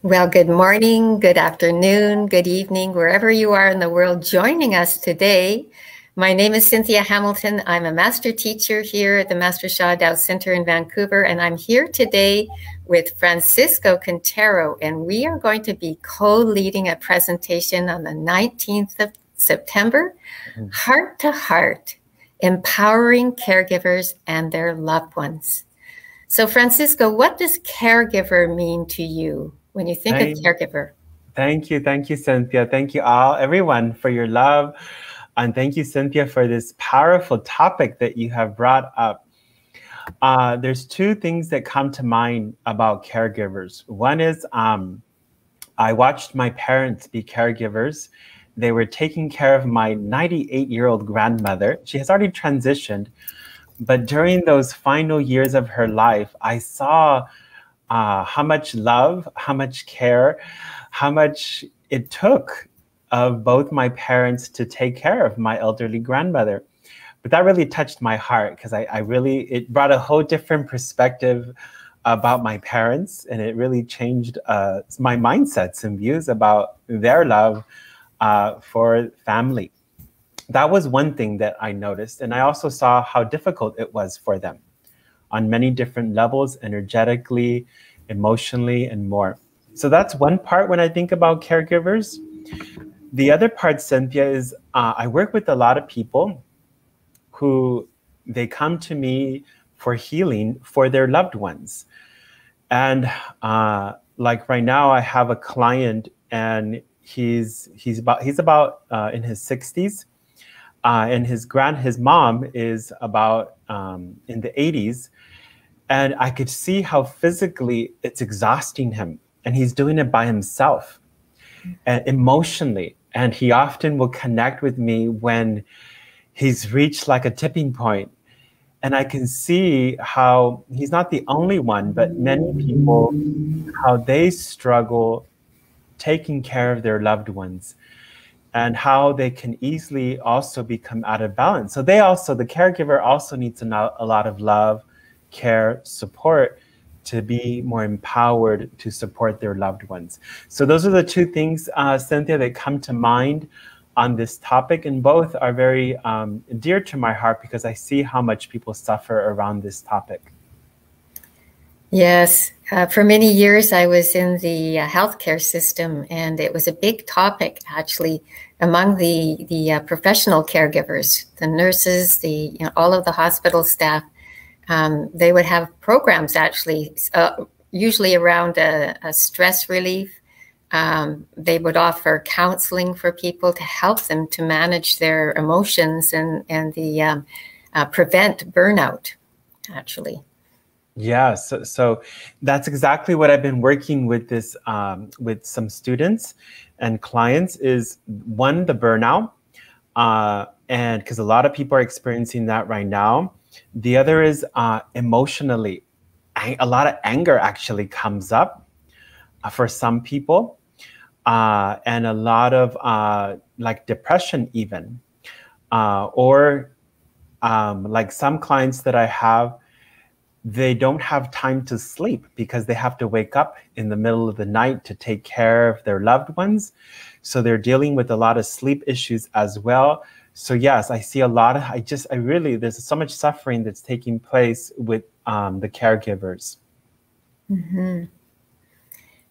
Well, good morning, good afternoon, good evening, wherever you are in the world joining us today. My name is Cynthia Hamilton. I'm a master teacher here at the Master Sha Dao Center in Vancouver, and I'm here today with Francisco Quintero, and we are going to be co-leading a presentation on the 19th of September, Heart to Heart, Empowering Caregivers and Their Loved Ones. So Francisco, what does caregiver mean to you when you think of caregiver? Thank you, Cynthia. Thank you all, everyone, for your love. And thank you, Cynthia, for this powerful topic that you have brought up. There's two things that come to mind about caregivers. One is I watched my parents be caregivers. They were taking care of my 98-year-old grandmother. She has already transitioned. But during those final years of her life, I saw how much love, how much care, how much it took of both my parents to take care of my elderly grandmother. But that really touched my heart because it brought a whole different perspective about my parents, and it really changed my mindsets and views about their love for family. That was one thing that I noticed. And I also saw how difficult it was for them on many different levels, energetically, emotionally, and more. So that's one part when I think about caregivers. The other part, Cynthia, is I work with a lot of people who they come to me for healing for their loved ones. And like right now, I have a client, and he's about in his 60s. And his mom is about in the 80s. And I could see how physically it's exhausting him. And he's doing it by himself and emotionally. And he often will connect with me when he's reached like a tipping point. And I can see how he's not the only one, but many people, how they struggle taking care of their loved ones, and how they can easily also become out of balance. So the caregiver also needs a lot of love, care, support to be more empowered to support their loved ones. So those are the two things, Cynthia, that come to mind on this topic, and both are very dear to my heart because I see how much people suffer around this topic. Yes, for many years I was in the healthcare system, and it was a big topic actually among the professional caregivers, the nurses, all of the hospital staff. They would have programs actually, usually around a stress relief. They would offer counseling for people to help them to manage their emotions and prevent burnout, actually. Yeah, so that's exactly what I've been working with with some students and clients is one, the burnout, and because a lot of people are experiencing that right now. The other is emotionally, a lot of anger actually comes up for some people, and a lot of like depression even, or like some clients that I have, they don't have time to sleep because they have to wake up in the middle of the night to take care of their loved ones. So they're dealing with a lot of sleep issues as well. So yes, I see a lot of, there's so much suffering that's taking place with the caregivers. Mm-hmm.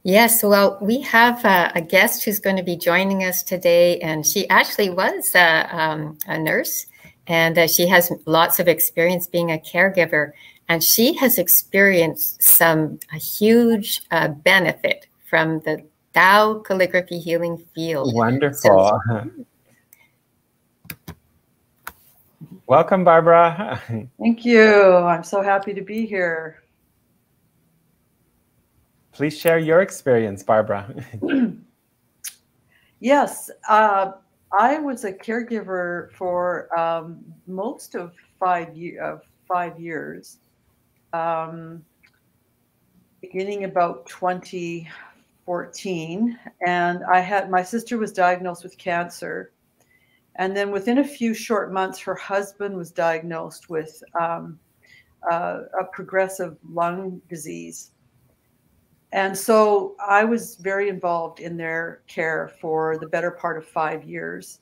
Yes, well, we have a guest who's going to be joining us today, and she actually was a nurse, and she has lots of experience being a caregiver. And she has experienced a huge benefit from the Tao calligraphy healing field. Wonderful. Welcome, Barbara. Thank you. I'm so happy to be here. Please share your experience, Barbara. Yes, I was a caregiver for most of 5 years. Beginning about 2014, and my sister was diagnosed with cancer, and then within a few short months, her husband was diagnosed with a progressive lung disease. And so I was very involved in their care for the better part of 5 years.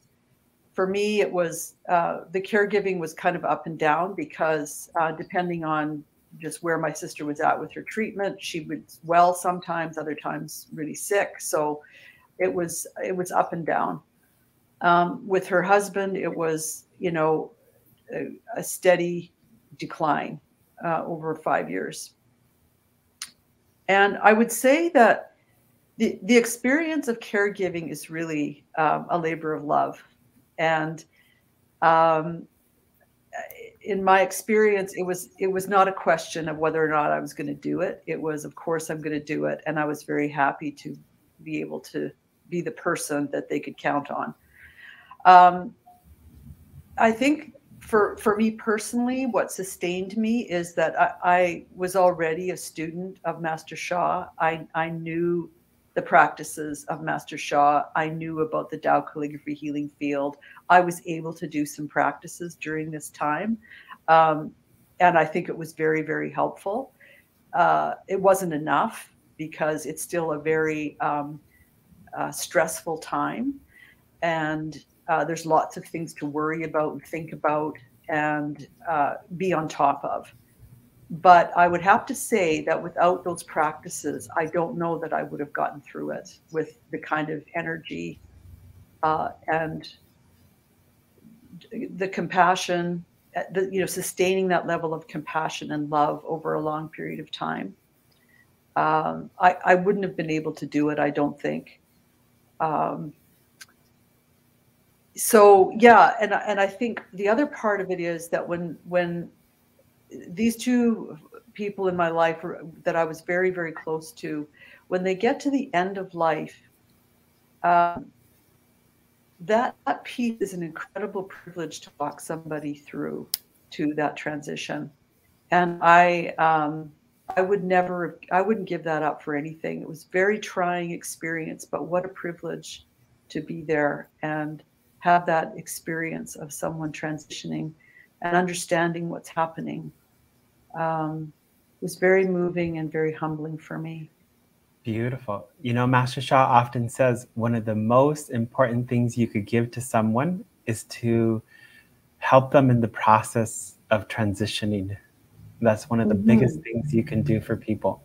For me, it was the caregiving was kind of up and down because depending on just where my sister was at with her treatment, she was well sometimes, other times really sick. So it was up and down. With her husband, it was, a steady decline over 5 years. And I would say that the experience of caregiving is really a labor of love. And in my experience, it was not a question of whether or not I was going to do it. It was, of course, I'm going to do it. And I was very happy to be able to be the person that they could count on. I think for me personally, what sustained me is that I was already a student of Master Sha. I knew the practices of Master Sha. I knew about the Tao calligraphy healing field. I was able to do some practices during this time. And I think it was very, very helpful. It wasn't enough because it's still a very stressful time. And there's lots of things to worry about and think about and be on top of. But I would have to say that without those practices, I don't know that I would have gotten through it with the kind of energy and the compassion, sustaining that level of compassion and love over a long period of time. I wouldn't have been able to do it, I don't think. So yeah, and I think the other part of it is that when these two people in my life that I was very, very close to, when they get to the end of life, that piece is an incredible privilege to walk somebody through to that transition. And I wouldn't give that up for anything. It was a very trying experience, but what a privilege to be there and have that experience of someone transitioning and understanding what's happening. Was very moving and very humbling for me. Beautiful. Master Sha often says one of the most important things you could give to someone is to help them in the process of transitioning. That's one of the biggest things you can do for people.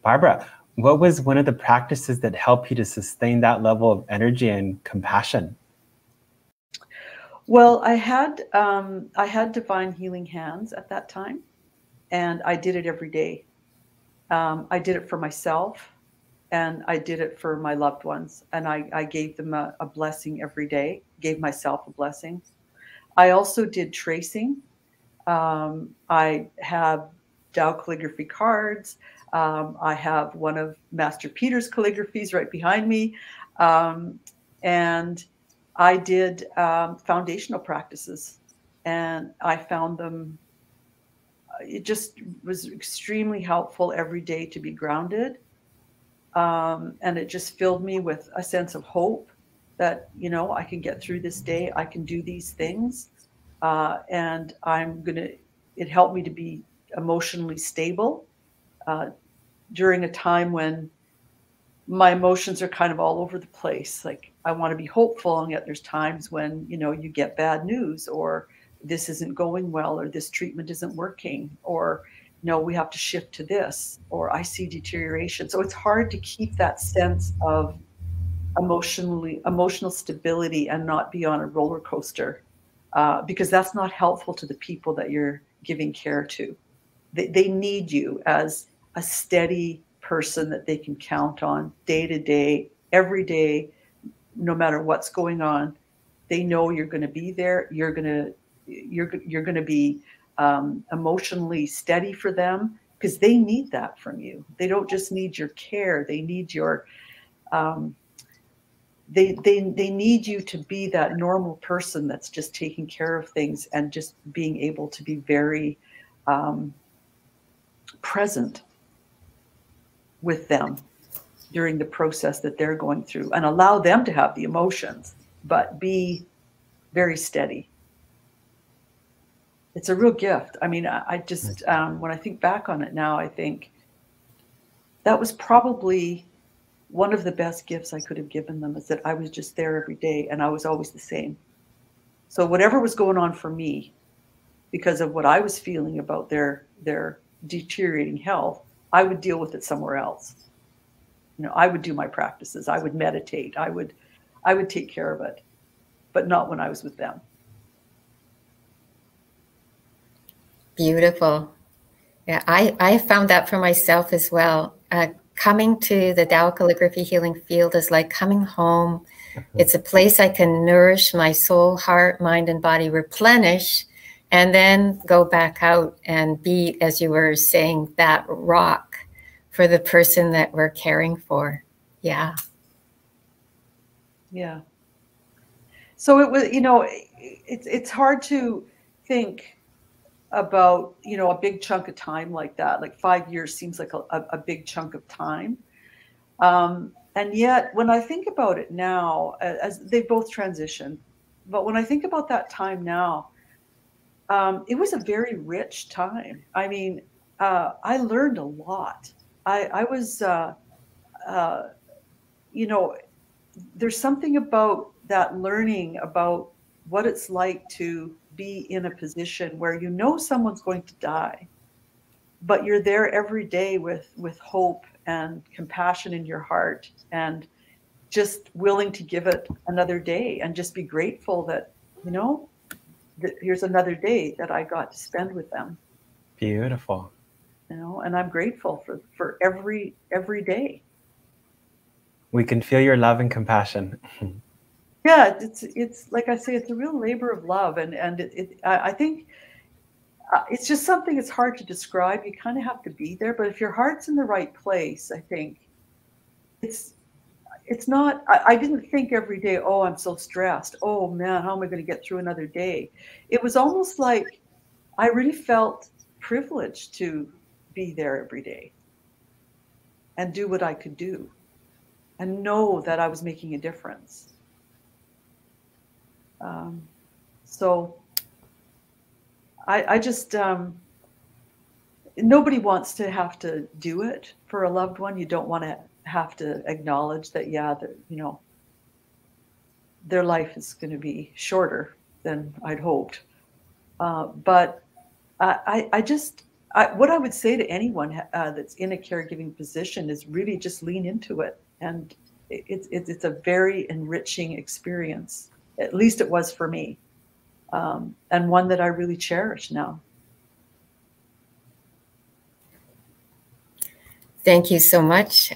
Barbara, what was one of the practices that helped you to sustain that level of energy and compassion? Well, I had divine healing hands at that time, and I did it every day. I did it for myself, and I did it for my loved ones, and I gave them a blessing every day, gave myself a blessing. I also did tracing. I have Tao calligraphy cards. I have one of Master Peter's calligraphies right behind me. And I did foundational practices, and I found them, it just was extremely helpful every day to be grounded. And it just filled me with a sense of hope that, I can get through this day. I can do these things. And it helped me to be emotionally stable during a time when my emotions are kind of all over the place. Like, I want to be hopeful, and yet there's times when, you get bad news, or this isn't going well, or this treatment isn't working, or no, we have to shift to this, or I see deterioration. So it's hard to keep that sense of emotional stability and not be on a roller coaster, because that's not helpful to the people that you're giving care to. They need you as a steady person that they can count on day to day, every day, no matter what's going on. They know you're going to be there. You're going to be emotionally steady for them, because they need that from you. They don't just need your care. They need your they need you to be that normal person that's just taking care of things and just being able to be very present with them during the process that they're going through, and allow them to have the emotions, but be very steady. It's a real gift. I mean, I just, when I think back on it now, I think that was probably one of the best gifts I could have given them, is that I was just there every day and I was always the same. So whatever was going on for me, because of what I was feeling about their deteriorating health, I would deal with it somewhere else. You know, I would do my practices, I would meditate, I would take care of it, but not when I was with them. Beautiful. Yeah, I found that for myself as well. Coming to the Tao Calligraphy Healing Field is like coming home. It's a place I can nourish my soul, heart, mind, and body, replenish, and then go back out and be, as you were saying, that rock for the person that we're caring for. Yeah. Yeah. So it was, you know, it's hard to think about, you know, a big chunk of time like that. Like 5 years seems like a big chunk of time. And yet when I think about it now, as they both transitioned, but when I think about that time now, it was a very rich time. I mean, I learned a lot. I was, you know, there's something about that learning about what it's like to be in a position where you know someone's going to die, but you're there every day with hope and compassion in your heart, and just willing to give it another day and just be grateful that, you know, that here's another day that I got to spend with them. Beautiful. You know, and I'm grateful for every day. We can feel your love and compassion. Yeah, it's like I say, it's a real labor of love, and I think it's just something that's hard to describe. You kind of have to be there, but if your heart's in the right place, I think it's not. I didn't think every day, oh, I'm so stressed. Oh man, how am I going to get through another day? It was almost like I really felt privileged to be there every day and do what I could do, and know that I was making a difference. So I just, nobody wants to have to do it for a loved one. You don't want to have to acknowledge that, yeah, you know, their life is going to be shorter than I'd hoped. But what I would say to anyone that's in a caregiving position is really just lean into it. And it's a very enriching experience. At least it was for me, and one that I really cherish now. Thank you so much,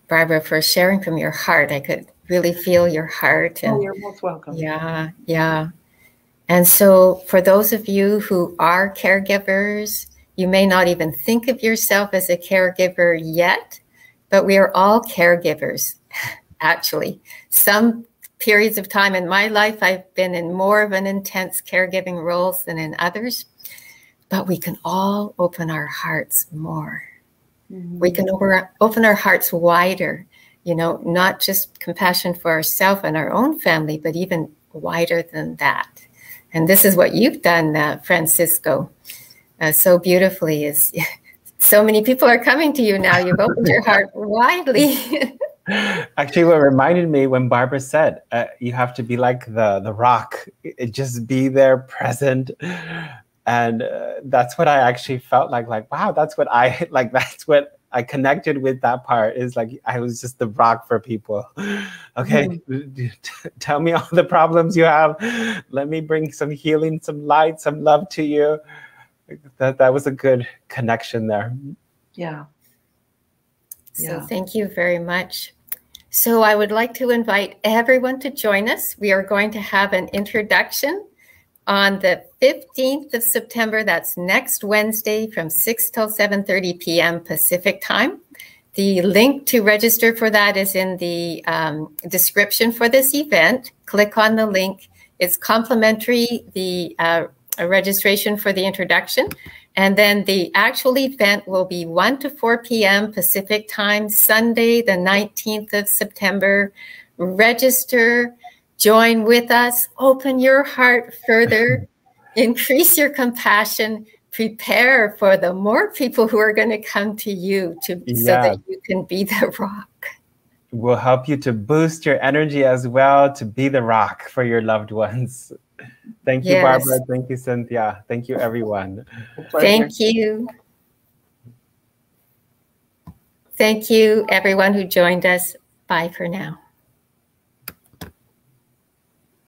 Barbara, for sharing from your heart. I could really feel your heart. And, oh, you're most welcome. Yeah, yeah. And so for those of you who are caregivers, you may not even think of yourself as a caregiver yet, but we are all caregivers, actually. Some periods of time in my life, I've been in more of an intense caregiving roles than in others, but we can all open our hearts more. Mm-hmm. We can open our hearts wider, you know, not just compassion for ourselves and our own family, but even wider than that. And this is what you've done, Francisco, so beautifully. Is so many people are coming to you now. You've opened your heart widely. Actually, what reminded me when Barbara said, you have to be like the rock, just be there, present. And that's what I actually felt like, wow, that's what I connected with. That part is like, I was just the rock for people. Okay, tell me all the problems you have. Let me bring some healing, some light, some love to you. That was a good connection there. Yeah. So thank you very much. So I would like to invite everyone to join us. We are going to have an introduction on the 15th of September. That's next Wednesday from 6 till 7:30 p.m. Pacific time. The link to register for that is in the description for this event. Click on the link. It's complimentary, the registration for the introduction. And then the actual event will be 1 to 4 p.m. Pacific time, Sunday, the 19th of September. Register, join with us, open your heart further, increase your compassion, prepare for the more people who are going to come to you so that you can be the rock. We'll help you to boost your energy as well, to be the rock for your loved ones. Thank you, Barbara. Thank you, Cynthia. Thank you, everyone. Thank you. Thank you, everyone who joined us. Bye for now.